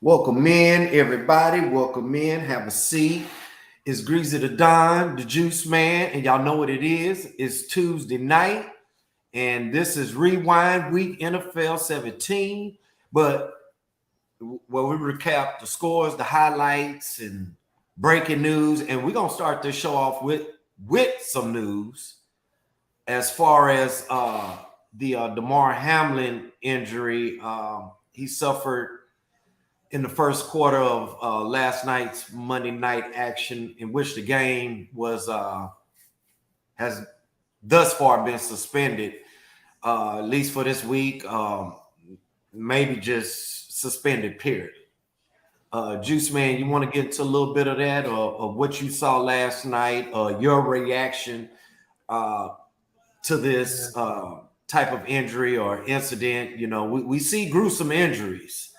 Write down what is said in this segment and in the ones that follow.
Welcome in, everybody. Welcome in. Have a seat. It's Greasy the Don, the Juice Man, and y'all know what it is. It's Tuesday night, and this is Rewind Week NFL 17. But well, we recap the scores, the highlights, and breaking news, and we're gonna start this show off with some news as far as the Damar Hamlin injury. He suffered in the first quarter of last night's Monday night action, in which the game was has thus far been suspended, at least for this week. Maybe just suspended. Period. Juice Man, you want to get into a little bit of that, or what you saw last night, or your reaction to this type of injury or incident? You know, we see gruesome injuries.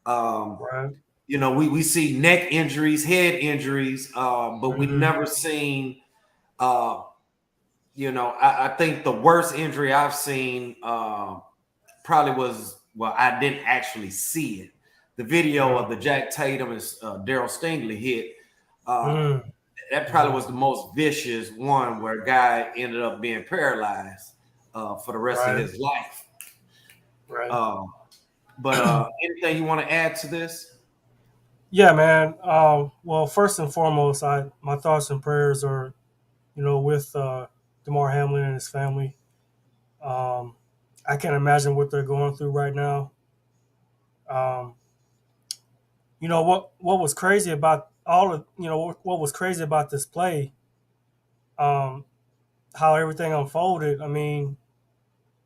Right. You know, we see neck injuries, head injuries, but we've never seen, I think the worst injury I've seen probably was, well, I didn't actually see it. The video of the Jack Tatum and Daryl Stingley hit, that probably was the most vicious one, where a guy ended up being paralyzed for the rest of his life. Right. But anything you want to add to this? Yeah, man. Well, first and foremost, my thoughts and prayers are, with Damar Hamlin and his family. I can't imagine what they're going through right now. Um, what was crazy about what was crazy about this play, um, how everything unfolded. I mean,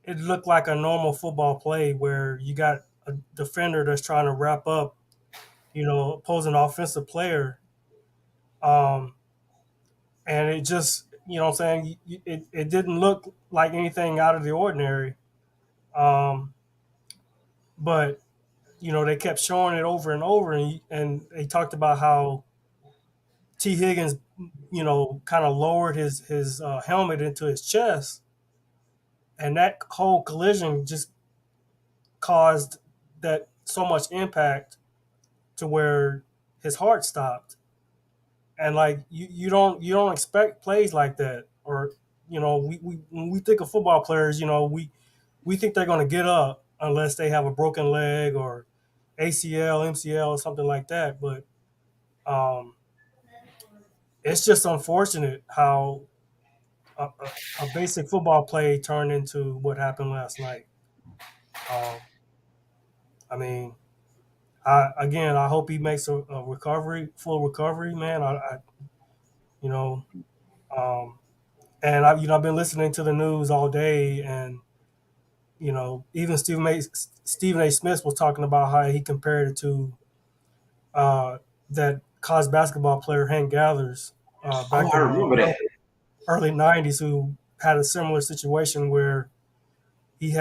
it looked like a normal football play where you got a defender that's trying to wrap up, opposing offensive player. Um, and it just, what I'm saying, it didn't look like anything out of the ordinary. Um, but, they kept showing it over and over. And they talked about how T. Higgins, kind of lowered his helmet into his chest. And that whole collision just caused that so much impact to where his heart stopped. And like you don't expect plays like that, or we when we think of football players, we think they're going to get up unless they have a broken leg or ACL, MCL, or something like that. But um, it's just unfortunate how a basic football play turned into what happened last night. Um, I mean, I hope he makes a full recovery, man. You know, um, and I've been listening to the news all day, and even Stephen A. Smith was talking about how he compared it to that college basketball player Hank Gathers Oh, back I in remember that. early '90s, who had a similar situation where he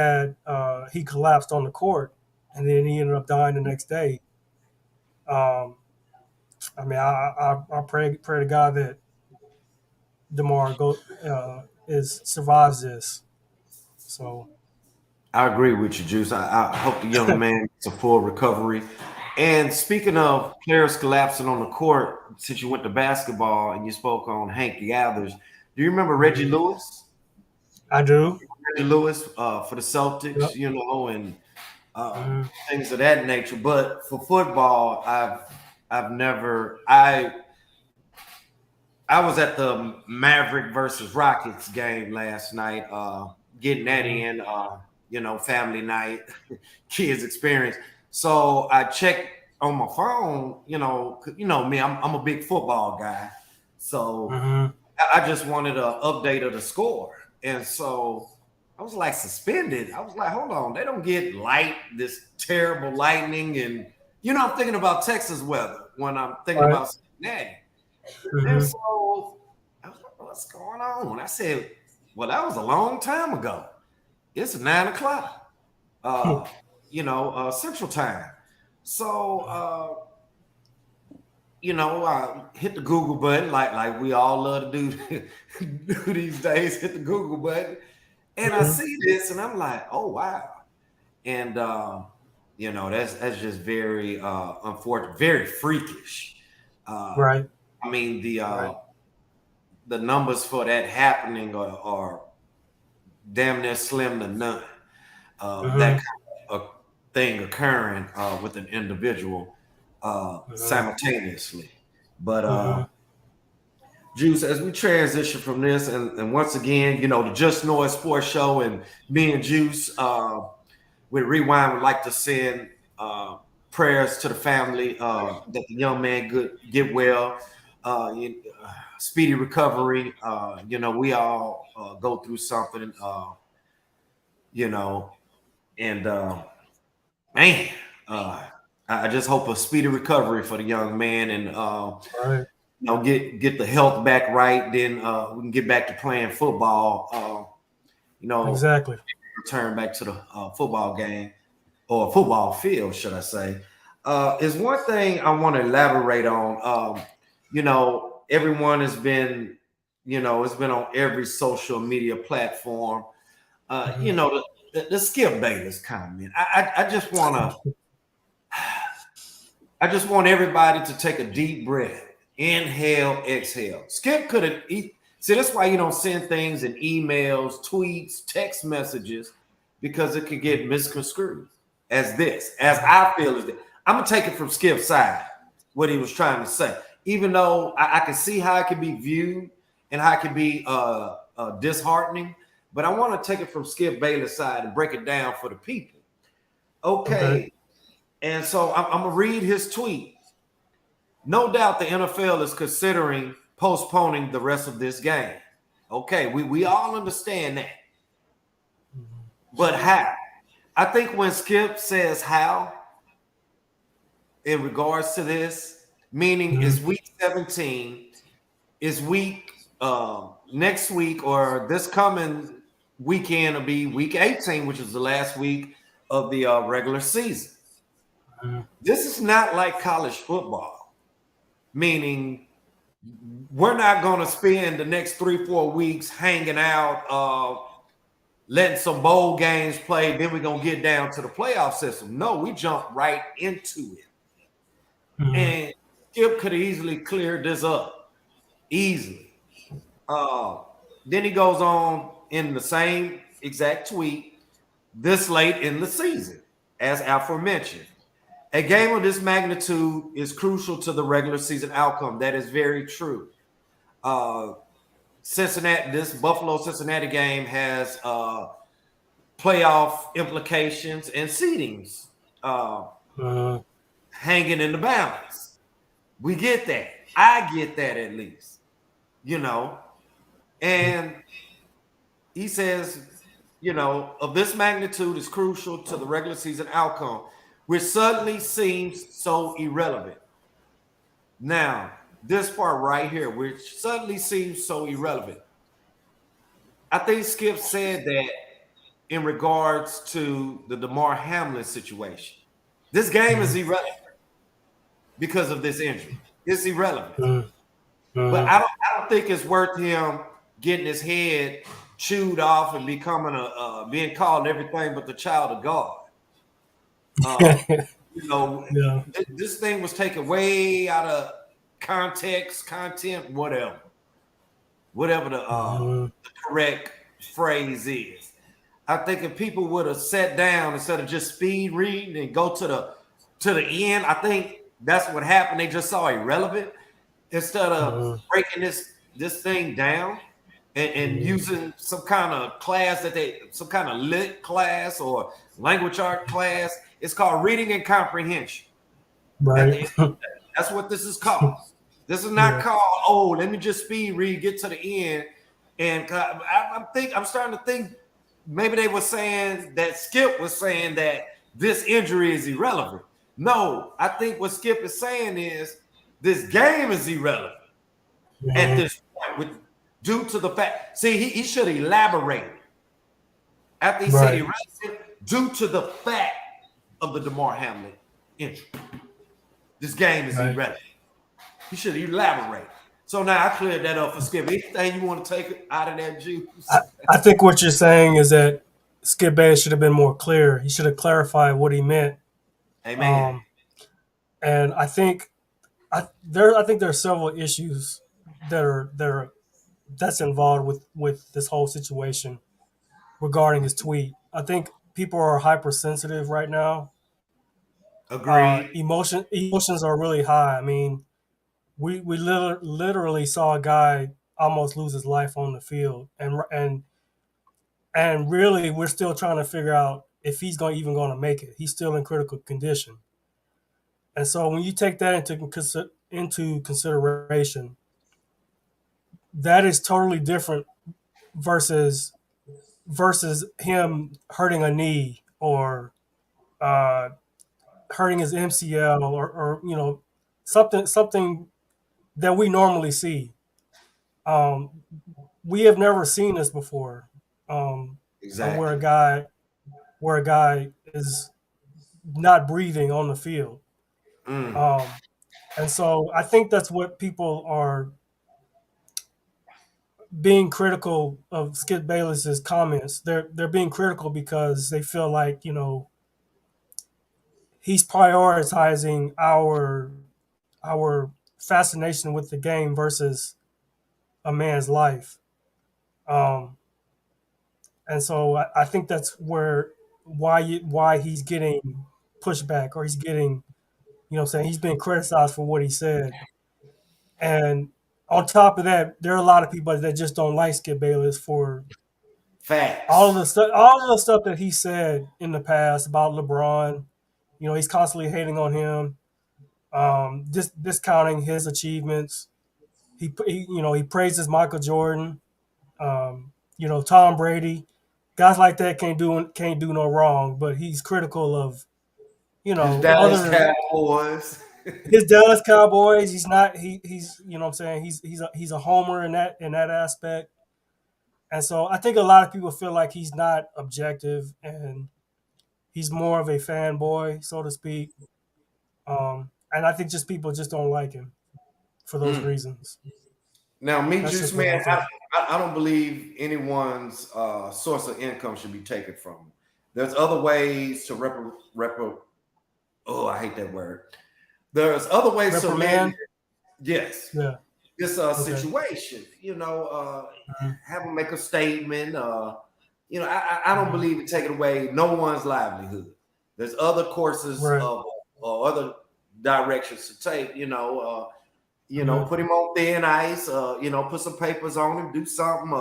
collapsed on the court, and then he ended up dying the next day. Um, I mean, I pray to God that Demar is survives this. So I agree with you, Juice. I hope the young man gets a full recovery. And speaking of players collapsing on the court, since you went to basketball and you spoke on Hank Gathers, do you remember Reggie mhm. Lewis? I do. Reggie Lewis for the Yep. Celtics, and Mhm. things of that nature. But for football, I've never I was at the Maverick versus Rockets game last night, getting that Mhm. in, family night, kids experience. So I checked on my phone, me, I'm a big football guy. So Mhm. I just wanted an update of the score. And so I was like suspended. I was like, hold on, they don't get this terrible lightning. And, I'm thinking about Texas weather when I'm thinking Right. about Cincinnati. And Mhm. so I was like, what's going on? I said, well, that was a long time ago. It's 9 o'clock, Central Time. So, I hit the Google button like we all love to do these days, hit the Google button. And I Mhm. see this and I'm like, oh, wow. And That's just very unfortunate, very freakish. Uh, Right. I mean Right. the numbers for that happening are damn near slim to none. That Mm-hmm. kind of thing occurring with an individual Mm-hmm. simultaneously. But Mm-hmm. Juice, as we transition from this, and once again, the Just Noise Sports Show and me and Juice with Rewind would like to send prayers to the family that the young man get well, speedy recovery. We all go through something, you know, and man, uh, I just hope a speedy recovery for the young man, and Right. get the health back right. Then we can get back to playing football. You know, Exactly. return back to the football game or football field, should I say? Is one thing I want to elaborate on. Everyone has been, it's been on every social media platform. Mm-hmm. The Skip Bayless comment. I just want everybody to take a deep breath. Inhale, exhale. Skip could have. See, that's why you don't send things in emails, tweets, text messages, because it could get misconstrued as this, as I feel is that. I'm gonna take it from Skip's side, what he was trying to say. Even though I can see how it can be viewed and how it can be disheartening, but I want to take it from Skip Bayless' side and break it down for the people. Okay. Okay, and so I'm gonna read his tweet. No doubt the NFL is considering postponing the rest of this game. Okay, we all understand that. But how? I think when Skip says how in regards to this, meaning Mm-hmm. is week 17, is week next week or this coming weekend will be week 18, which is the last week of the regular season. Mm-hmm. This is not like college football, meaning we're not going to spend the next 3-4 weeks hanging out, letting some bowl games play. Then we're going to get down to the playoff system. No, we jump right into it. Mm-hmm. And Skip could have easily cleared this up. Easily. Uh, then he goes on in the same exact tweet this late in the season, as aforementioned. A game of this magnitude is crucial to the regular season outcome. That is very true. Uh, this Buffalo Cincinnati game has playoff implications and seedings uh, Mm-hmm. hanging in the balance. We get that. I get that at least, you know. And he says, of this magnitude is crucial to the regular season outcome, which suddenly seems so irrelevant. Now, this part right here, which suddenly seems so irrelevant. I think Skip said that in regards to the DeMar Hamlin situation. This game is irrelevant because of this injury. It's irrelevant. But Mm-hmm. I don't think it's worth him getting his head chewed off and becoming being called everything but the child of God. Uh, you know, Yeah. this thing was taken way out of context, content, whatever Mm-hmm. the correct phrase is. I think if people would have sat down instead of just speed reading and go to the end, I think that's what happened. They just saw irrelevant instead of Mm-hmm. breaking this thing down and using some kind of class some kind of lit class or language art class. It's called reading and comprehension. At the Right. end of the day, that's what this is called. This is not Yeah. called, oh, let me just speed read, get to the end. And I'm starting to think maybe they were saying that Skip was saying that this injury is irrelevant. No, I think what Skip is saying is this game is irrelevant at Mm-hmm. this point, due to the fact. See, he should elaborate after he said Right. irrelevant due to the fact of the DeMar Hamlin injury. This game is Right. irrelevant. He should elaborate. So now I cleared that up for Skip. Anything you want to take out of that juice? I think what you're saying is that Skip Bayless should have been more clear. He should have clarified what he meant Amen. Um, and I think there are several issues that's involved with this whole situation regarding his tweet. I think people are hypersensitive right now. Agreed. Emotions are really high. I mean, literally saw a guy almost lose his life on the field, and really we're still trying to figure out if he's going to make it. He's still in critical condition, and so when you take that into consideration, that is totally different versus him hurting a knee or uh, hurting his MCL or something that we normally see. Um, we have never seen this before, where Exactly. a guy is not breathing on the field. Mm, Um, and so I think that's what people are being critical of Skip Bayless's comments. They're being critical because they feel like he's prioritizing our fascination with the game versus a man's life. Um, and so I think that's why he's getting pushback, or he's getting, saying he's being criticized for what he said. And on top of that, there are a lot of people that just don't like Skip Bayless for facts. all of the stuff that he said in the past about LeBron. He's constantly hating on him, discounting his achievements. He praises Michael Jordan, Tom Brady. Guys like that can't do no wrong, but he's critical of His Dallas other Cowboys. his Dallas Cowboys. He's what I'm saying, he's a homer in that aspect. And so I think a lot of people feel like he's not objective, and he's more of a fanboy, so to speak. And I think just people just don't like him for those Mm. reasons. Now, me, That's Juice just what I Man, think. I don't believe anyone's source of income should be taken from them. There's other ways to oh, I hate that word. There's other ways to amend, Reprimand. yes, Yeah. this Okay. situation. Mhm. Have them make a statement. I don't Mhm. believe in taking away no one's livelihood. There's other courses Right. of or other directions to take. Mhm. Put him on thin ice. Put some papers on him, do something.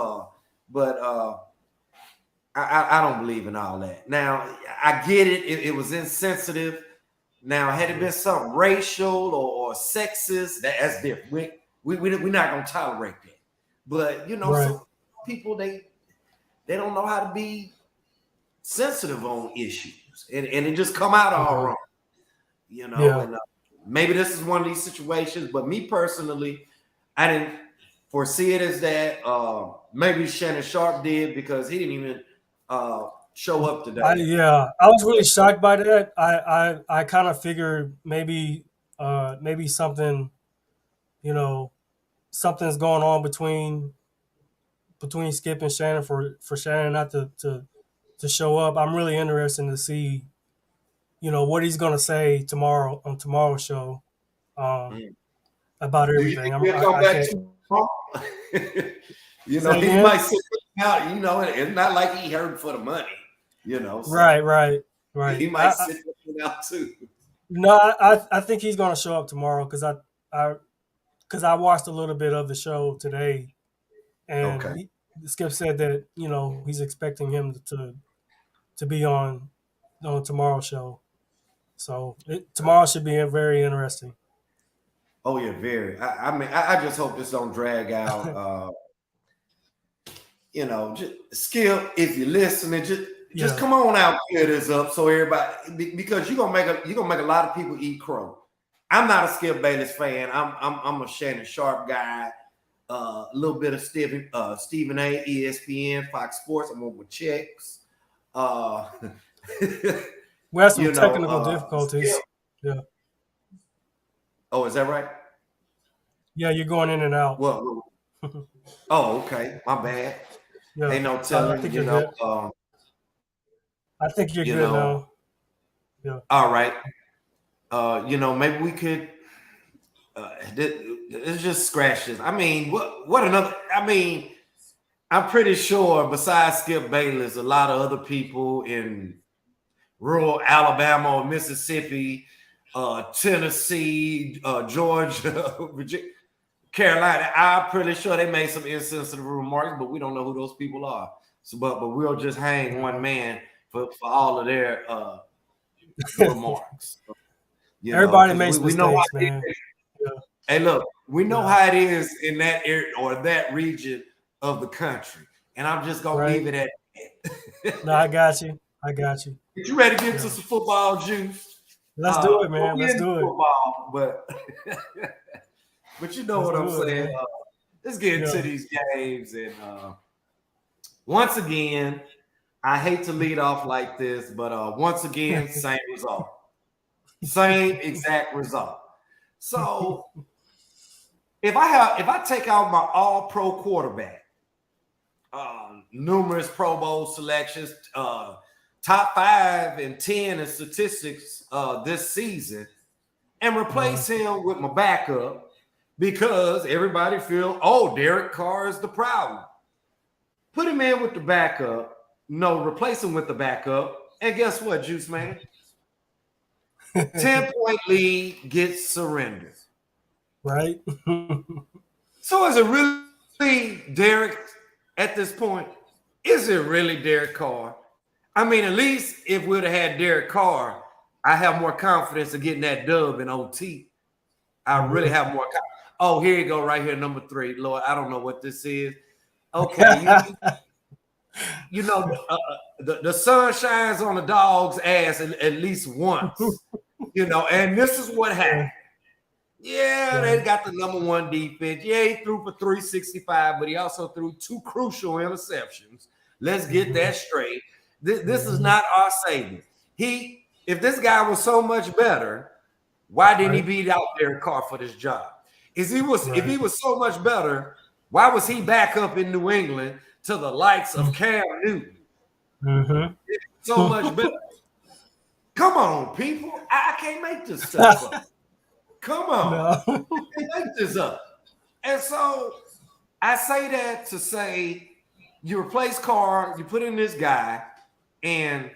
But I don't believe in all that. Now I get it. It was insensitive. Now, had it been something racial or sexist, that's different. We're not gonna tolerate that. But Right. some people they don't know how to be sensitive on issues, and it just come out all Mhm. wrong. Yeah. And maybe this is one of these situations. But me personally, I didn't foresee it as that. Maybe Shannon Sharp did because he didn't even show up today. I was really shocked by that. I kind of figured maybe you know something's going on between Skip and Shannon for Shannon not to show up. I'm really interested to see what he's going to say tomorrow on tomorrow's show, um, Mm. about Do you think everything. he'll come I back can't tomorrow? say He again. might sit out. It's not like he hurt for the money. Right, So right, right. he might sit out too. No, I think he's going to show up tomorrow I because I watched a little bit of the show today, and Okay. Skip said that he's expecting him to be on tomorrow's show. So tomorrow should be very interesting. Oh yeah, very. I mean, I just hope this don't drag out. Just Skip, if you're listening, just Yeah, come on out, clear this up, so everybody, because you're gonna make a lot of people eat crow. I'm not a Skip Bayless fan. I'm a Shannon Sharp guy. A little bit of Stephen A. ESPN, Fox Sports. I'm over checks. Uh, we had some technical Skip. difficulties. Yeah, Oh, is that right? yeah, you're going in and out. What? Oh, okay. My bad. Yeah, Ain't no I telling. think you're good. I think you're You good know. now. Yeah. All right. maybe we could it's just scratches. I mean, what another? I mean, I'm pretty sure besides Skip Bayless, a lot of other people in rural Alabama or Mississippi, Tennessee, Georgia, Virginia, Carolina. I'm pretty sure they made some insensitive remarks, but we don't know who those people are. So, but we'll just hang one man for all of their remarks. Everybody Because makes we know mistakes, how man. Yeah. hey, look, we know Yeah. how it is in that area or that region of the country. And I'm just gonna Right. leave it at No, I got you. I got you. Get you ready to get into Yeah. some football juice. Let's do it, Well, man. we Let's in do it. football, but but you know Let's what I'm do it, saying. man. Let's get into Yeah. these games. And once again, I hate to lead off like this, but once again, same result. Same exact result. So if I take out my all pro quarterback, numerous Pro Bowl selections, top 5 and 10 in statistics this season, and replace him with my backup because everybody feel, oh, Derek Carr is the problem. Put him in with the backup. No, replace him with the backup. And guess what, Juice Man? 10-point lead gets surrendered. Right. So is it really Derek at this point? Is it really Derek Carr? I mean, at least if we'd have had Derek Carr, I have more confidence of getting that dub in OT. I really have more confidence. Oh, here you go, right here, number 3. Lord, I don't know what this is. Okay, the sun shines on the dog's ass at least once, and this is what happened. Yeah, they got the number 1 defense. Yeah, he threw for 365, but he also threw 2 crucial interceptions. Let's get that straight. This is not our savior. If this guy was so much better, why didn't he beat out Derek Carr for this job? If he was so much better, why was he back up in New England to the likes of Cam Newton? So much better. Come on, people. I can't make this stuff up. Come on. No. I can't make this up. And so I say that to say you replace Carr, you put in this guy, and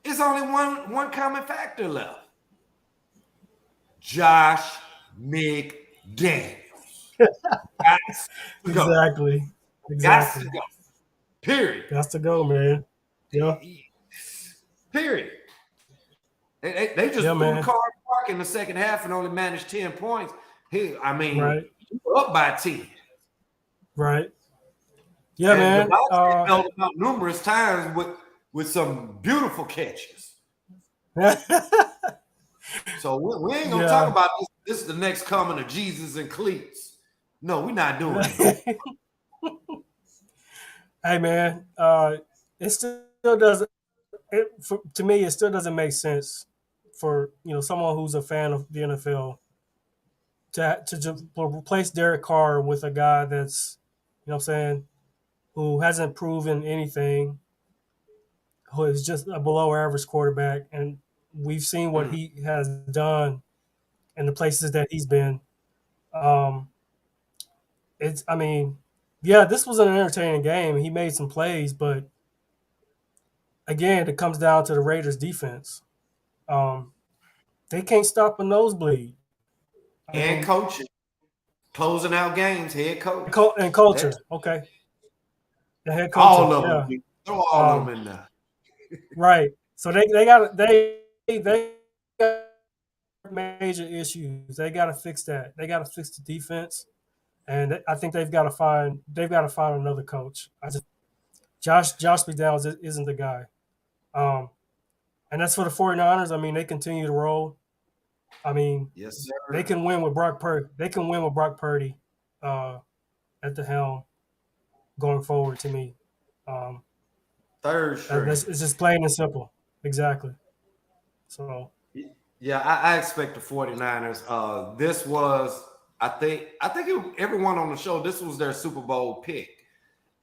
it's only one common factor left. Josh McDaniels. Exactly. Got to go. Period. Got to go, man. Yeah. Period. They just threw the car park in the second half and only managed 10 points. You were up by 10. Right. Yeah, man. The Vikings held them out numerous times with some beautiful catches. So we ain't gonna talk about this. This is the next coming of Jesus and cleats. No, we're not doing it. Hey, man. It still doesn't. To me, it still doesn't make sense for someone who's a fan of the NFL to replace Derek Carr with a guy that's who hasn't proven anything, who is just a below average quarterback, and we've seen what he has done in the places that he's been. This was an entertaining game. He made some plays, but again, it comes down to the Raiders' defense. They can't stop a nosebleed. And coaching, closing out games, head coach, and culture. Okay, the head coach. All of them. Throw all of them in there. Right. So they got major issues. They got to fix that. They got to fix the defense, and I think they've got to find another coach. Josh McDaniels isn't the guy. And that's for the 49ers. I mean, they continue to roll. I mean, yes, sir. They can win with Brock Purdy. They can win with Brock Purdy at the helm going forward. To me, third string. It's just plain and simple. Exactly. So. Yeah, I expect the 49ers. This was, I think everyone on the show, this was their Super Bowl pick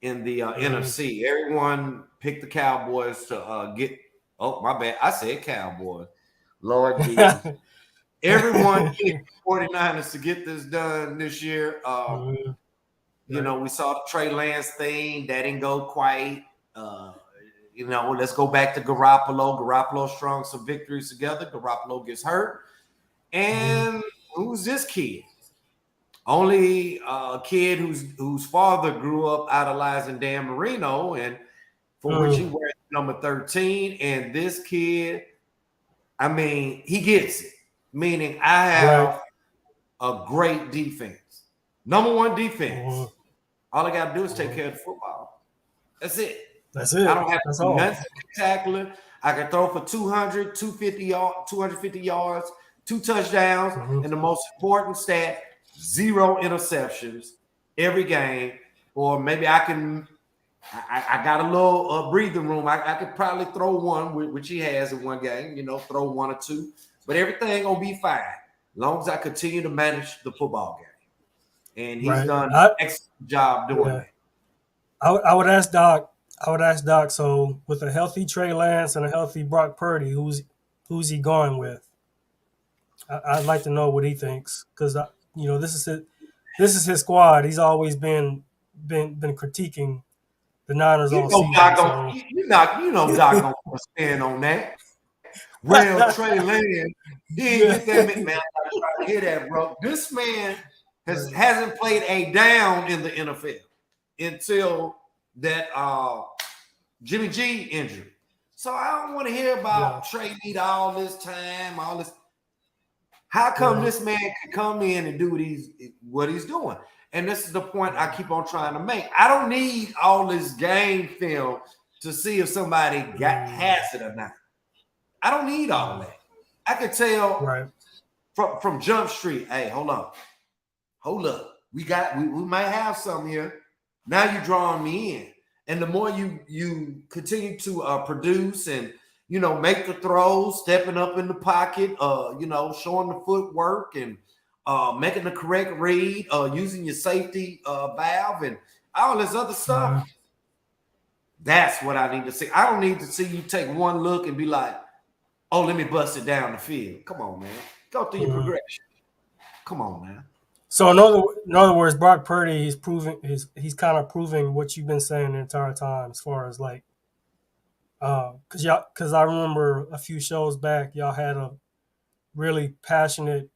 in the NFC. Everyone picked the Cowboys to get. Oh, my bad. I said Cowboys. Lord Jesus. Everyone picked 49ers to get this done this year. You know, we saw the Trey Lance thing. That didn't go quite. You know, let's go back to Garoppolo. Garoppolo strung some victories together. Garoppolo gets hurt. And who's this kid? Only a kid whose father grew up idolizing Dan Marino, and for which he wears number 13. And this kid, I mean, he gets it. Meaning, I have a great defense, number one defense. All I got to do is take care of the football. That's it. That's it. I don't have That's to do all. nothing spectacular. I can throw for 200, 250 yards, 2 touchdowns, and the most important stat, 0 interceptions every game. Or maybe I got a little breathing room. I could probably throw one, which he has in one game, you know, throw 1 or 2. But everything going to be fine as long as I continue to manage the football game. And he's done an excellent job doing that. I would ask Doc, so with a healthy Trey Lance and a healthy Brock Purdy, who's he going with? I'd like to know what he thinks, because you know, this is his squad. He's always been critiquing the Niners all season. You know Doc gonna stand on that. Well, Trey Lance, he ain't get that man. I'm trying to hear that, bro. This man hasn't played a down in the NFL until that Jimmy G injury. So I don't want to hear about Trey need all this time, all this. How come this man can come in and do what he's doing? And this is the point I keep on trying to make. I don't need all this game film to see if somebody has it or not. I don't need all that. I could tell from Jump Street, hey, hold up. We might have some here. Now you're drawing me in. And the more you continue to produce and, you know, make the throws, stepping up in the pocket, you know, showing the footwork and making the correct read, using your safety valve and all this other stuff. That's what I need to see. I don't need to see you take one look and be like, oh, let me bust it down the field. Come on, man. Go through your progression. Come on, man. So in other words, Brock Purdy, he's kind of proving what you've been saying the entire time, as far as like, because I remember a few shows back, y'all had a really passionate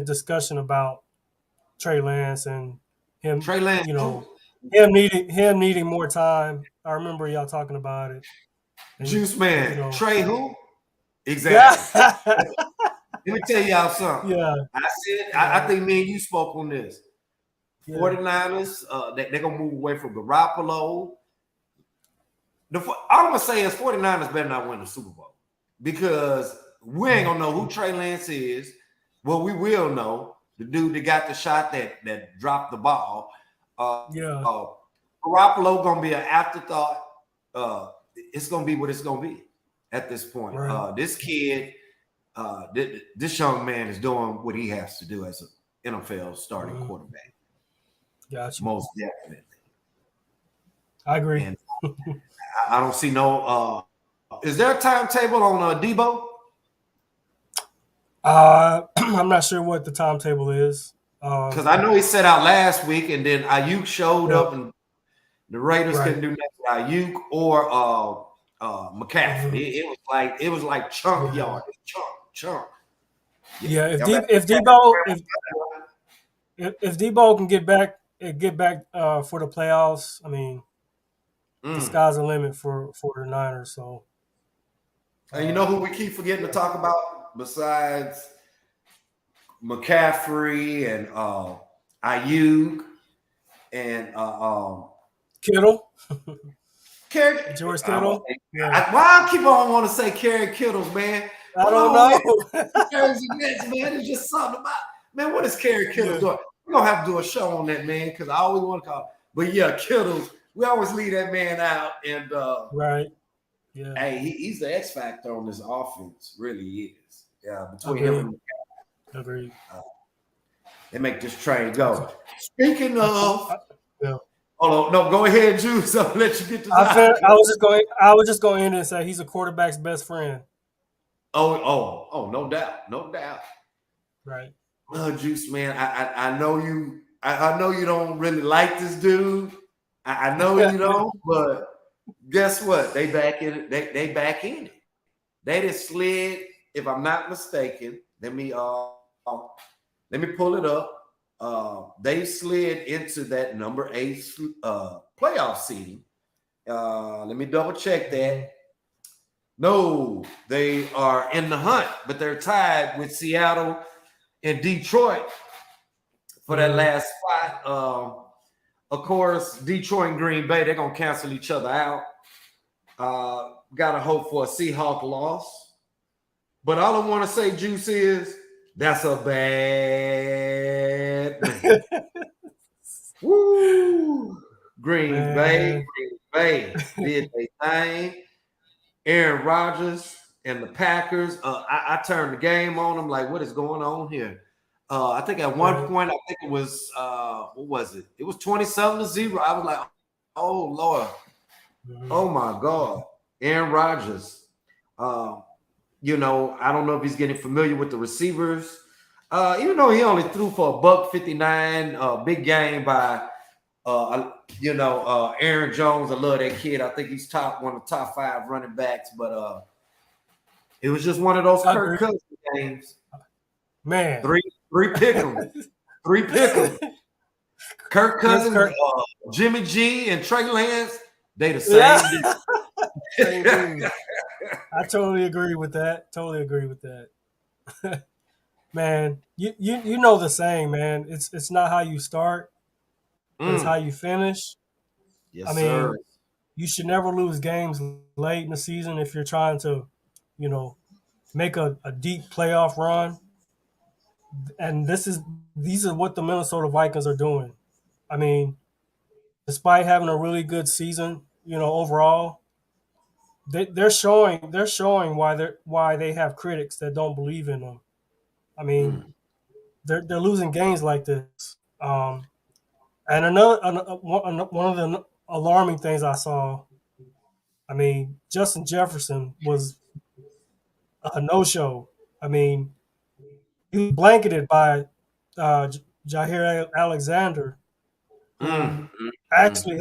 discussion about Trey Lance and him. Trey Lance, you know, him needing more time. I remember y'all talking about it. And, Juice man, you know, Trey who? Exactly. Let me tell y'all something. Yeah. I think me and you spoke on this. 49ers, they're going to move away from Garoppolo. All I'm going to say is 49ers better not win the Super Bowl, because we ain't going to know who Trey Lance is. Well, we will know the dude that got the shot that dropped the ball. Garoppolo going to be an afterthought. It's going to be what it's going to be at this point. This kid, this young man is doing what he has to do as an NFL starting quarterback. Gotcha. Most definitely. I agree. And I don't see no is there a timetable on Debo? I'm not sure what the timetable is. Because I know he set out last week, and then Ayuk showed up, and the Raiders couldn't do nothing with Ayuk or McCaffrey. It was like chunk yard, chunk. Yeah, if Debo can get back for the playoffs, I mean, the sky's the limit for the Niners. So, and you know who we keep forgetting to talk about besides McCaffrey and Ayuk and Kittle, George Kittle. Why I keep on want to say Kerry Kittles, man? I don't know. Man, it's just something about, man. What is Kerry Kittles doing? We're gonna have to do a show on that, man, because I always want to call. But yeah, Kittles. We always leave that man out, and hey, he's the X factor on this offense. Really is. Yeah, between him and Agreed. They make this train go. Speaking of, hold on, no, go ahead, Juice. I'll let you get to that. I was just going in and say he's a quarterback's best friend. no doubt, no doubt. Right. Juice man, I know you. I know you don't really like this dude. I know you don't, but guess what? They back in it. They back in it. They just slid, if I'm not mistaken. Let me pull it up. They slid into that number 8 playoff seeding. Let me double check Mhm. that. No, they are in the hunt, but they're tied with Seattle and Detroit for that Mhm. last spot. Of course, Detroit and Green Bay, they're gonna cancel each other out. Gotta hope for a Seahawk loss. But all I want to say, Juice, is that's a bad man. Woo! Man. Green Bay did a thing. Aaron Rodgers and the Packers. I turned the game on them like, what is going on here? I think at one Right. point, I think it was what was it? It was 27-0. I was like, oh Lord, oh Mhm. my God. Aaron Rodgers. Um, I don't know if he's getting familiar with the receivers. Even though he only threw for a buck 59, big game by Aaron Jones. I love that kid. I think he's one of the top 5 running backs, but it was just one of those I Kirk agree. Cousins games. Man. Three pick 'em. Three pick 'em. Kirk Against Cousins, Kirk. Jimmy G, and Trey Lance, they the Yeah. same Same dude. dude. I totally agree with that. Totally agree with that. Man, you know the saying, man. It's not how you start, but it's how Mm. you finish. I Yes, sir. mean, you should never lose games late in the season if you're trying to, you know, make a deep playoff run. And these are what the Minnesota Vikings are doing. I mean, despite having a really good season, overall, they're showing why they have critics that don't believe in them. I mean, Mm. they're losing games like this. And one of the alarming things I saw. I mean, Justin Jefferson was a no-show. I mean, he was blanketed by Jair Alexander, who Mm. Mm. Mm. actually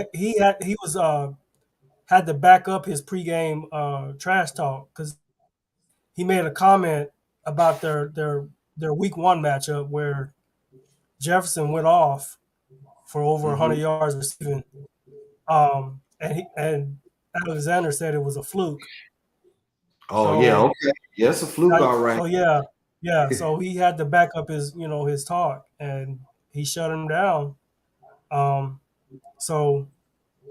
had to back up his pregame trash talk because he made a comment about their week 1 matchup where Jefferson went off for over Mhm. 100 yards receiving. And Alexander said it was a fluke. Oh yeah, So okay. Yeah, it's a fluke, all right. so yeah, yeah. So he had to back up his talk, and he shut him down. Um, so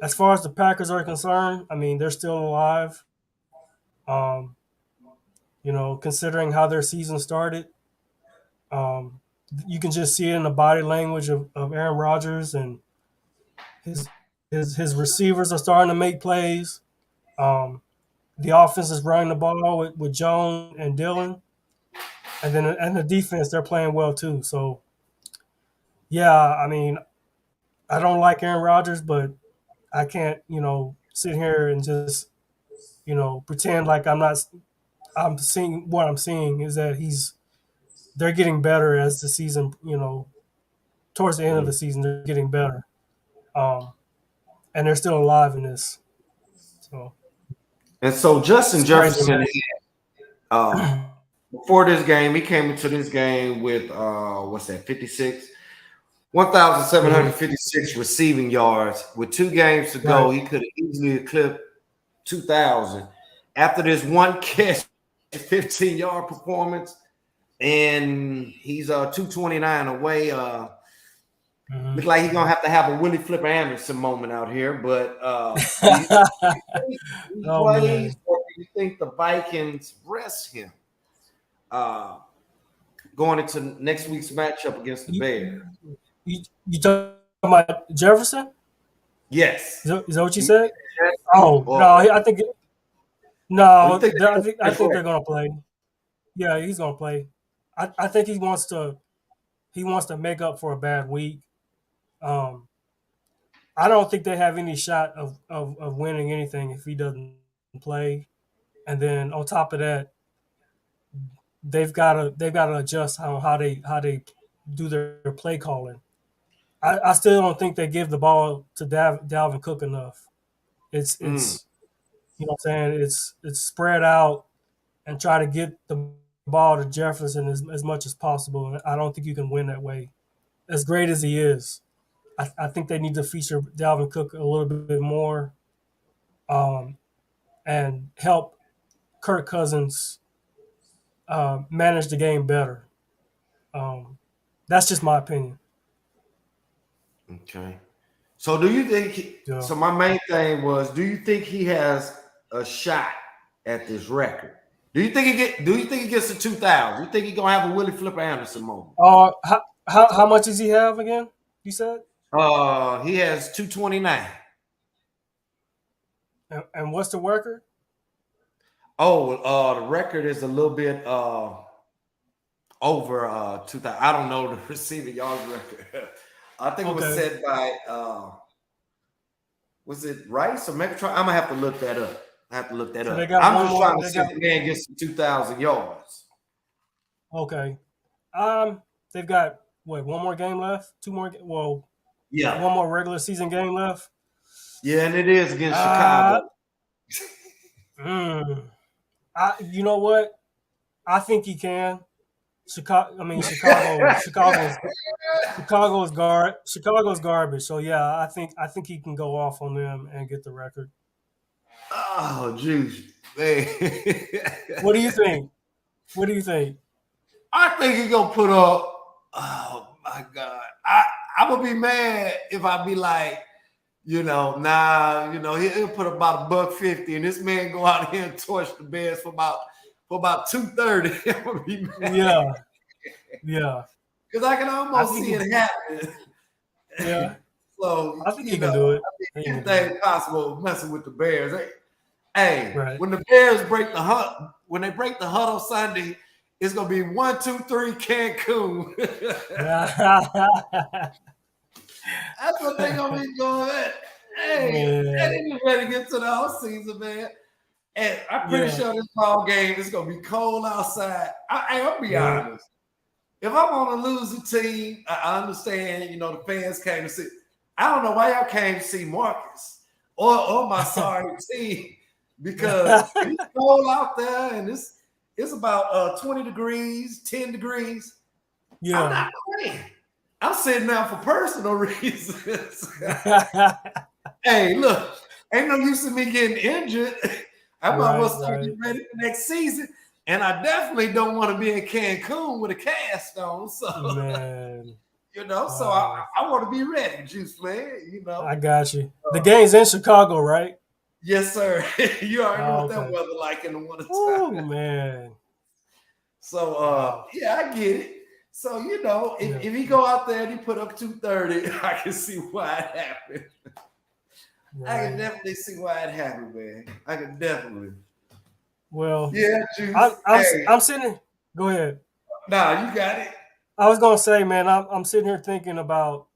as far as the Packers are concerned, I mean they're still alive. Um, considering how their season started, um, you can just see it in the body language of Aaron Rodgers, and his receivers are starting to make plays. Um, the offense is running the ball with Jones and Dillon, and the defense they're playing well too. So yeah, I mean I don't like Aaron Rodgers, but I can't sit here and just pretend like I'm not. I'm seeing what I'm seeing is that they're getting better as the season towards the end of Mm. the season they're getting better, um, and they're still alive in this. So And so it's Justin crazy, Jefferson, before this game, he came into this game with what's that, 56? man. 1,756 receiving yards. With 2 games to go, Right. he could have easily eclipsed 2,000. After this one catch, 15-yard performance, and he's 229 away. Look Mhm. like he's gonna have to have a Willie Flipper Anderson moment out here. But do you think he Oh plays, man, or do you think the Vikings rest him uh, going into next week's matchup against the you Bears? you talking about Jefferson? Yes. Is that what you You said? think they rest him, Oh no, I think or you no. think I think they I rest think him? they're gonna play. Yeah, he's gonna play. I think he wants to make up for a bad week. Um, I don't think they have any shot of winning anything if he doesn't play. And then on top of that, they've gotta adjust how they do their play calling. I still don't think they give the ball to Dalvin Cook enough. Mm, It's you know what I'm saying, it's spread out and try to get the ball to Jefferson as much as possible. And I don't think you can win that way. As great as he is, I think they need to feature Dalvin Cook a little bit more, um, and help Kirk Cousins manage the game better. Um, that's just my opinion. okay. So do you think Yeah. so my main thing was, do you think he has a shot at this record? Do you think he gets to 2,000? You think he gonna have a Willie Flipper Anderson moment? How much does he have again? You said, He has 229. and what's the record? Oh, the record is a little bit over 2,000. I don't know the receiving yards record. I think it was Okay, set by was it Rice or Megatron? I'm gonna have to look that up. I have to look that so they up. got I'm one just more. trying to They see if got the man gets to 2,000 yards. okay. Um, they've got what, one more game left? Two more. Well, Yeah, one more regular season game left. yeah, and it is against Uh, Chicago. mm, you know what? I think he can. Chicago. I mean, Chicago's garbage. So yeah, I think he can go off on them and get the record. Oh, juice, man. What do you think? What do you think? I think he gonna put up. Oh my God, I would be mad if I be like, he'll put about $1.50, and this man go out here and torch the Bears for about 230. I would be mad Yeah, yeah. because I can I almost think see he. it happen. Yeah, So I think he can do it. I think he can do it. anything possible messing with the Bears. Hey, Right. when the Bears break the when they break the huddle Sunday, it's gonna be 1, 2, 3 Cancun. That's what they gonna be doing. Hey, they Man, ain't ready to get to the whole season, man. And I'm pretty yeah, sure this ball game is gonna be cold outside. I'll be yeah, honest. If I'm on a losing team, I understand. The fans came to see. I don't know why y'all came to see Marcus or my sorry team, because if it's cold out there and it's about 20 degrees, 10 degrees. I'm yeah. not playing. I'm sitting down for personal reasons. Hey, look, ain't no use in me getting injured. I might as well Right, start right. getting ready for next season. And I definitely don't want to be in Cancun with a cast on. So, Man, so wow. I want to be ready, Juice man. I got you. The game's in Chicago, right? Yes, sir. You already know Oh, what that okay. weather like in the Oh wintertime. man. So Wow. yeah, I get it. So, Yeah. if he go out there and he put up 230, I can see why it happened. I can Right. definitely see why it happened, man. I can definitely. Well, Yeah, Juice. I'm I'm Hey, I'm sitting. Go ahead. nah, you got it. I was gonna say, man, I'm sitting here thinking about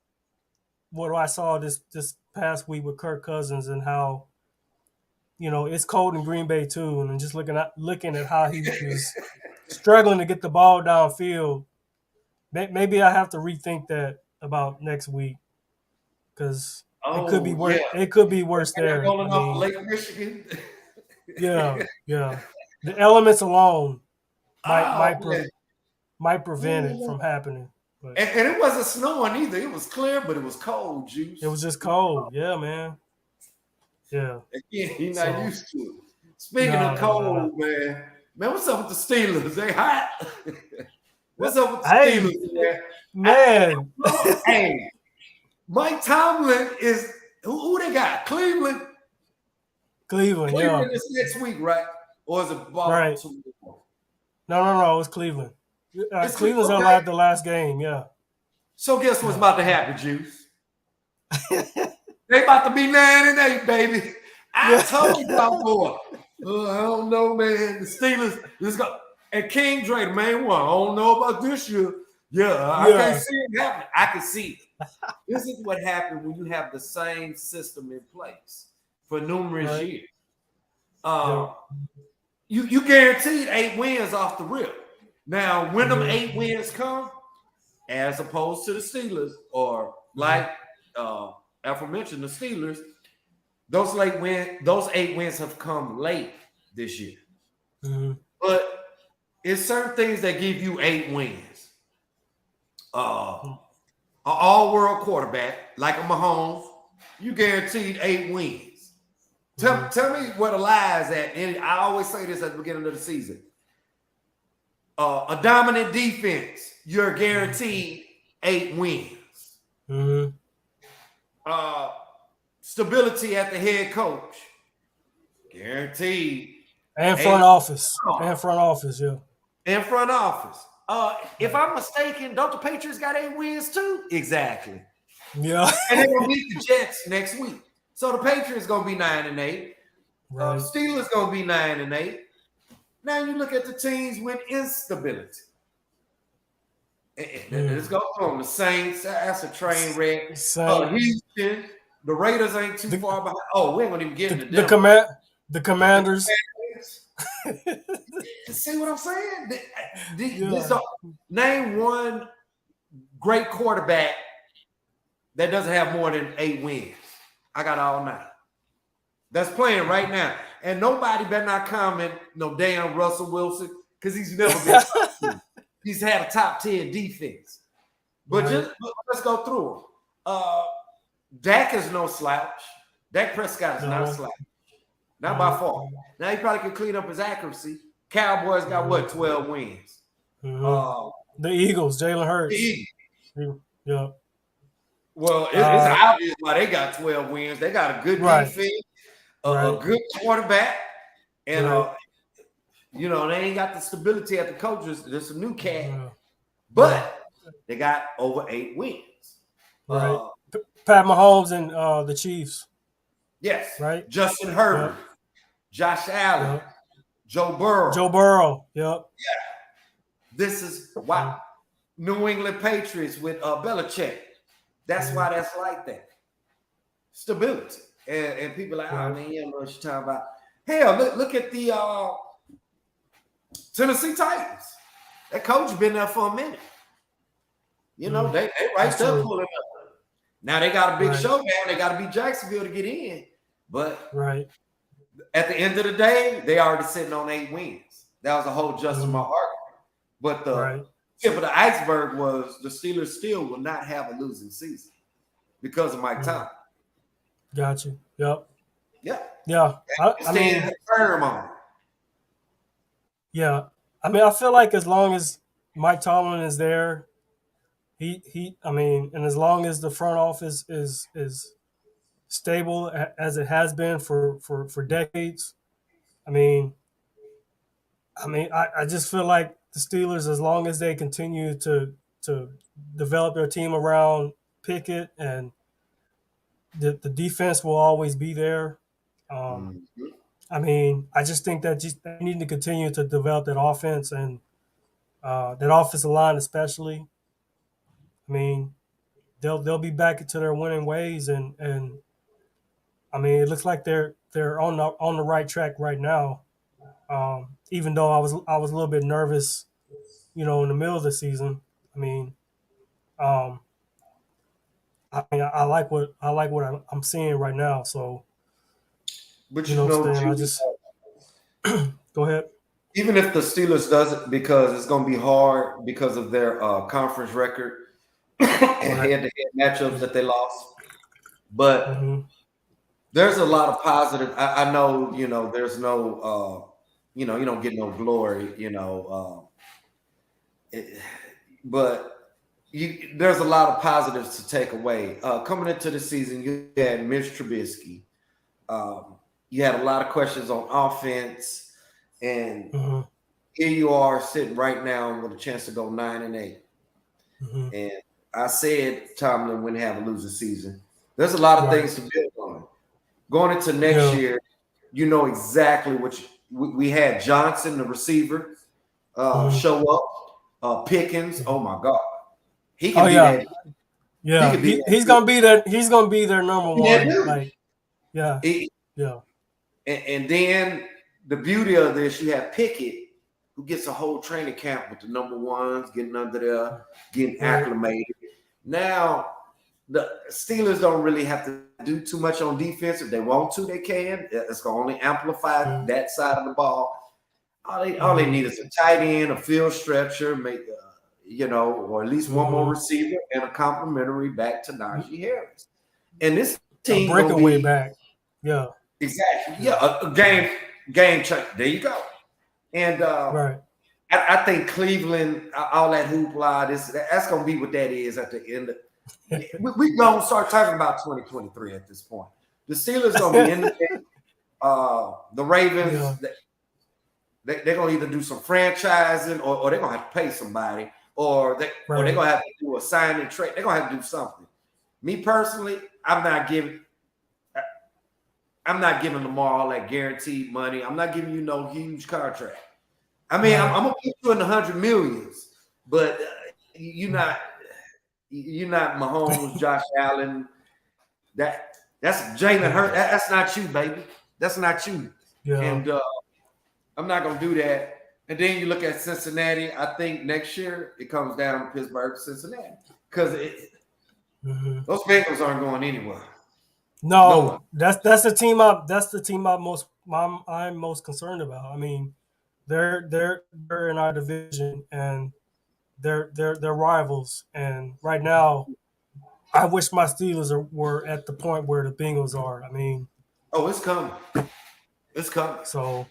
what I saw this past week with Kirk Cousins and how it's cold in Green Bay too, and just looking at how he was struggling to get the ball downfield. Maybe I have to rethink that about next week because it could be Oh, worse. yeah. It could be worse And they're there. I going off mean, Lake Michigan. yeah, yeah. The elements alone might Oh, might pre- man. might prevent it from happening. But And it wasn't snowing either. It was clear, but it was cold, it Juice. was just cold. Yeah, man. Yeah. Again, he's not So used to it. Speaking of no. cold, man, what's up with the Steelers? They hot. What's up with the Hey, Steelers, man? man. Hey, Mike Tomlin is who they got? Cleveland. Cleveland. Yeah. Cleveland is next week, right? Or is it Right. Baltimore? No. It's Cleveland. It's Cleveland. Cleveland's Okay. the last game. Yeah. So guess what's Yeah. about to happen, Juice? They about to be 9-8, baby. I told y'all, boy. I don't know, man. The Steelers, this go. And King Drake, man, well, I don't know about this year. Yeah, I can't Yeah. see it happening. I can see it. This is what happens when you have the same system in place for numerous Right. years. Yeah. You guaranteed 8 wins off the rip. Now, when them Mhm. 8 wins come, as opposed to the Steelers, or like aforementioned the Steelers, those 8 wins have come late this year. Mhm. But it's certain things that give you 8 wins. An all-world quarterback like a Mahomes, you guaranteed 8 wins. Tell me where the lie is at. And I always say this at the beginning of the season. A dominant defense, you're guaranteed 8 wins. Mhm. Stability at the head coach, guaranteed And front 8. office. And front office, yeah. In front office. If Right. I'm mistaken, don't the Patriots got 8 wins too? Exactly. Yeah. And they're gonna beat the Jets next week. So the Patriots gonna be 9-8. Right. Steelers gonna be 9-8. Now you look at the teams with instability. Let's go through them. The Saints, that's a train wreck. Same. Houston, the Raiders ain't too far behind. Oh, we ain't gonna even get into The them. the Commanders. See what I'm saying? Yeah. Name one great quarterback that doesn't have more than 8 wins. I got all 9. That's playing right now. And nobody better not comment no damn Russell Wilson, because he's never been top 10. He's had a top 10 defense. But let's go through them. Dak is no slouch. Dak Prescott is not a slouch. Not by far. Now he probably can clean up his accuracy. Cowboys got what, 12 wins? The Eagles, Jalen Hurts. Yeah. Well, it's obvious why they got 12 wins. They got a good defense, a good quarterback, and they ain't got the stability at the coaches. There's a new cat, but they got over 8 wins. Right. Pat Mahomes and the Chiefs. Yes. Right. Justin Herbert, Josh Allen, Joe Burrow. Yep. Yeah. This is why New England Patriots with Belichick. That's why that's like that. Stability. And people are like, oh man, you don't know what you're talking about. Hell, look at the Tennessee Titans. That coach been there for a minute. You know, they right there pulling up. Now they got a big showdown. They got to beat Jacksonville to get in. But at the end of the day, they already sitting on 8 wins. That was a whole just my argument. But the tip of the iceberg was the Steelers still will not have a losing season because of Mike Tomlin. Got you. Yep. Yeah. Yeah. I mean, firm on it. Yeah. I mean, I feel like as long as Mike Tomlin is there, and as long as the front office is stable as it has been for decades, I just feel like the Steelers, as long as they continue to develop their team around Pickett, and the defense will always be there. I just think that they need to continue to develop that offense, and that offensive line especially. I mean, they'll be back into their winning ways, and it looks like they're on the right track right now. Even though I was a little bit nervous, in the middle of the season. I like what I'm seeing right now. So, but I just go ahead. Even if the Steelers does it, because it's going to be hard because of their conference record and head-to-head matchups that they lost. But there's a lot of positive. I know, there's no, you don't get no glory, but there's a lot of positives to take away. Coming into the season, you had Mitch Trubisky. You had a lot of questions on offense. And here you are sitting right now with a chance to go 9-8. And I said Tomlin wouldn't have a losing season. There's a lot of things to build on. Going into next year, you know exactly what we had. Johnson, the receiver, show up. Pickens, oh my God, he can be that. Yeah, he's gonna be that. He's gonna be their number one. And then the beauty of this, you have Pickett, who gets a whole training camp with the number ones, getting under there, getting acclimated. Now, the Steelers don't really have to do too much on defense. If they want to, they can. It's going to only amplify that side of the ball. All they need is a tight end, a field stretcher, or at least one more receiver and a complimentary back to Najee Harris. And this team a breakaway back. Yeah. Exactly. Yeah, a game change. There you go. And I think Cleveland, all that hoopla, that's going to be what that is at the end. We're going to start talking about 2023 at this point. The Steelers going to be independent. The Ravens, they're going to either do some franchising or they're going to have to pay somebody or they're going to have to do a sign and trade. They're going to have to do something. Me personally, I'm not giving Lamar all that guaranteed money. I'm not giving you no huge contract. I mean, I'm gonna put you in the $100 millions, but you're not Mahomes, Josh Allen. That's Jalen Hurts. That's not you, baby. That's not you. Yeah. And I'm not gonna do that. And then you look at Cincinnati. I think next year it comes down to Pittsburgh, Cincinnati, because those Bengals aren't going anywhere. No, that's the team. That's the team I'm most concerned about. I mean, they're in our division and they're rivals. And right now, I wish my Steelers were at the point where the Bengals are. I mean, it's coming. It's coming. So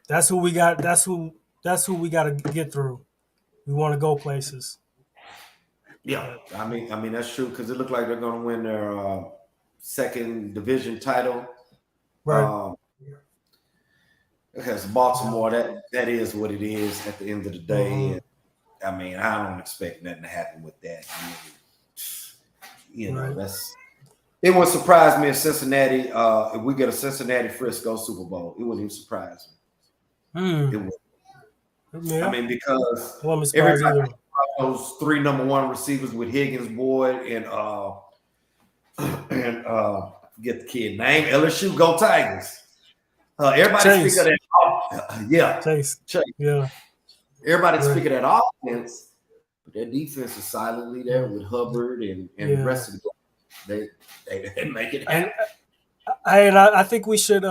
that's who we got. That's who we got to get through. We want to go places. Yeah, I mean that's true because it looked like they're going to win their second division title. Right. Because Baltimore, that is what it is at the end of the day. And, I mean, I don't expect nothing to happen with that. It would surprise me if Cincinnati, if we get a Cincinnati Frisco Super Bowl, it wouldn't even surprise me. It would. Yeah. I mean, because everybody those 3 number 1 receivers with Higgins, Boyd, and I forget the kid name. LSU, go Tigers. Everybody speak of that. Chase. Yeah. Everybody speak of that offense, but their defense is silently there with Hubbard and the rest of the they make it happen. And I think we should.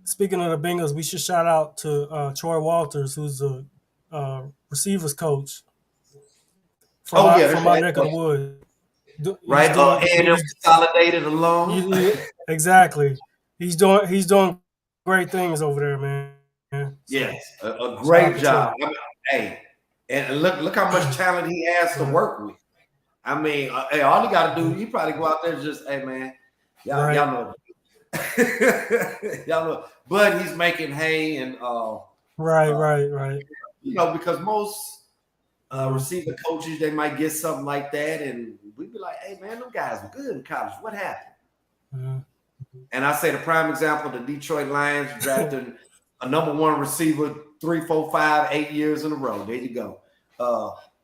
Speaking of the Bengals, we should shout out to Troy Walters, who's the receivers coach. From my neck of the woods. Right, and consolidated alone. Exactly. He's doing great things over there, man. So, yes, a great job. I mean, hey, and look how much talent he has to work with. I mean, hey, all you got to do, you probably go out there and just, hey, man, y'all know. Y'all know. But he's making hay and right. You know, because most receiver coaches, they might get something like that, and we'd be like, hey, man, them guys were good in college. What happened? And I say the prime example, the Detroit Lions drafted a number 1 receiver 3, 4, 5, 8 years in a row. There you go.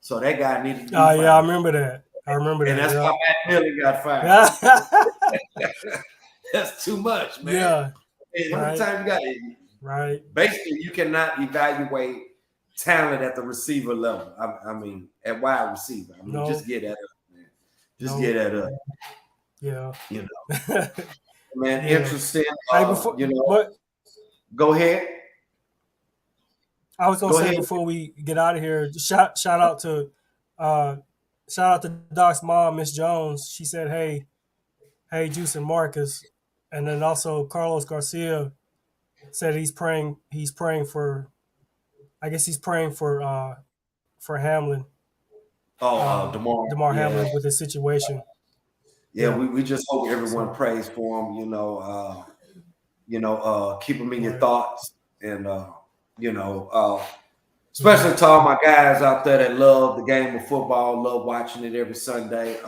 So that guy needed to be fired. Yeah, I remember that. And that's why Matt Miller got fired. That's too much, man. Yeah. Hey, how many times you got it? Right. Basically, you cannot evaluate talent at the receiver level. I mean, at wide receiver. I mean, just get that up, man. Just get that up. Yeah. You know. Man, interesting. Go ahead. I was gonna say before we get out of here, shout out to Doc's mom, Miss Jones. She said, hey, Juice and Marcus, and then also Carlos Garcia said he's praying for. I guess he's praying for Hamlin. DeMar Hamlin with his situation. Yeah, we just hope everyone prays for him. Keep him in your thoughts, and especially to all my guys out there that love the game of football, love watching it every Sunday.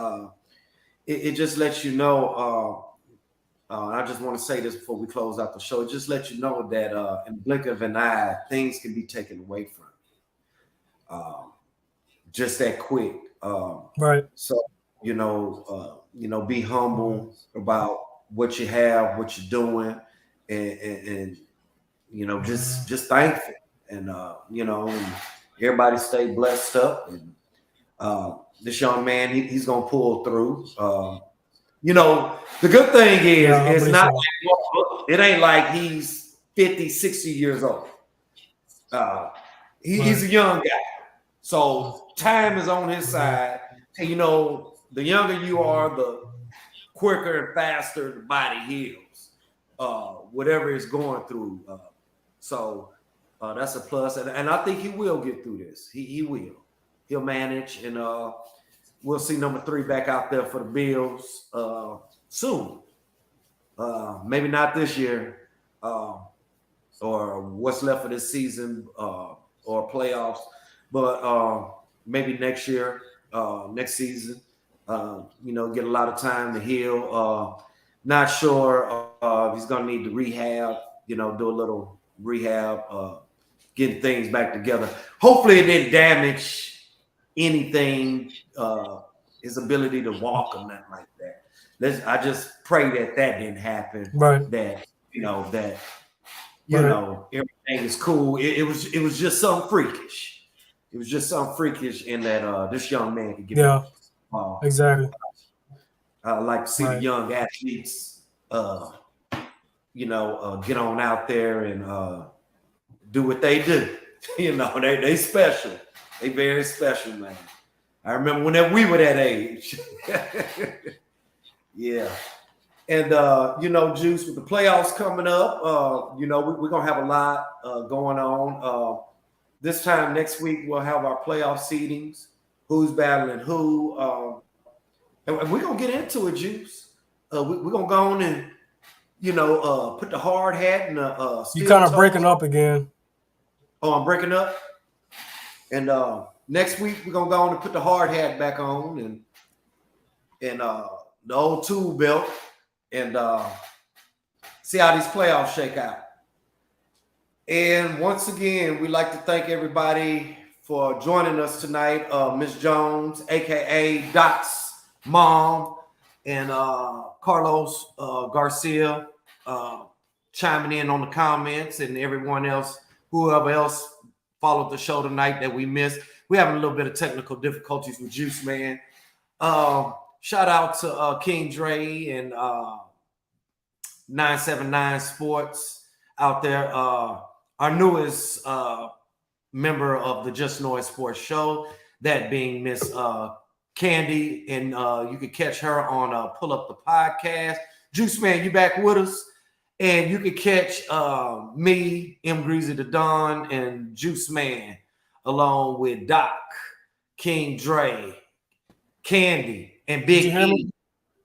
It just lets you know. I just want to say this before we close out the show. It just lets you know that in the blink of an eye, things can be taken away from just that quick. Right. So be humble about what you have, what you're doing, and just thankful. and and everybody stay blessed up. And this young man, he's gonna pull through. The good thing is Yeah, I it's believe not. so. It ain't like he's 50, 60 years old. Uh, he's a Right. young guy, so time is on his side. And the younger you are, the quicker and faster the body heals, whatever it's going through. So that's a plus, and I think he will get through this. He will. He'll manage, and we'll see number 3 back out there for the Bills soon. Maybe not this year, or what's left of this season, or playoffs, but maybe next year, next season. Get a lot of time to heal. Not sure if he's going to need to rehab. Do a little rehab, getting things back together. Hopefully, it didn't damage anything, his ability to walk or nothing like that. I just pray that didn't happen. Right. That Right. everything is cool. It was just something freakish. It was just something freakish in that this young man could get Yeah. back. Exactly. I like to see the Right. young athletes, get on out there and do what they do. They special. They very special, man. I remember whenever we were that age. Yeah. And Juice, with the playoffs coming up, we're gonna have a lot going on. This time next week we'll have our playoff seedings, who's battling who, and we're gonna get into it, Juice. We're gonna go on and put the hard hat and the You steel kind of toe. breaking up again. Oh, I'm breaking up. And next week we're gonna go on and put the hard hat back on and the old tool belt and see how these playoffs shake out. And once again, we'd like to thank everybody for joining us tonight. Miss Jones, aka Doc's mom, and Carlos Garcia chiming in on the comments, and everyone else, whoever else followed the show tonight that we missed. We're having a little bit of technical difficulties with Juice Man. Shout out to King Dre and 979 Sports out there. Our newest member of the Just Noise Sports Show, that being Miss Candy, and you can catch her on Pull Up the Podcast. Juice Man, you back with us? And you can catch me, M. Greasy the Don, and Juice Man, along with Doc, King Dre, Candy, and Big E.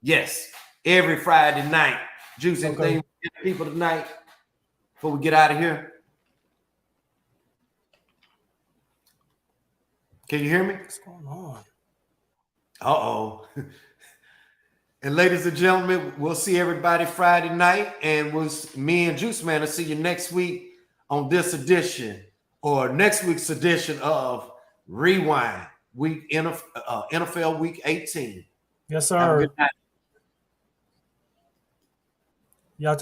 Yes, every Friday night. Juice, anything for people tonight before we get out of here? Can you hear me? What's going on? Uh-oh. And ladies and gentlemen, we'll see everybody Friday night, and me and Juice Man will see you next week on this edition, or next week's edition of Rewind, NFL Week 18. Yes, sir. Have a good night. Y'all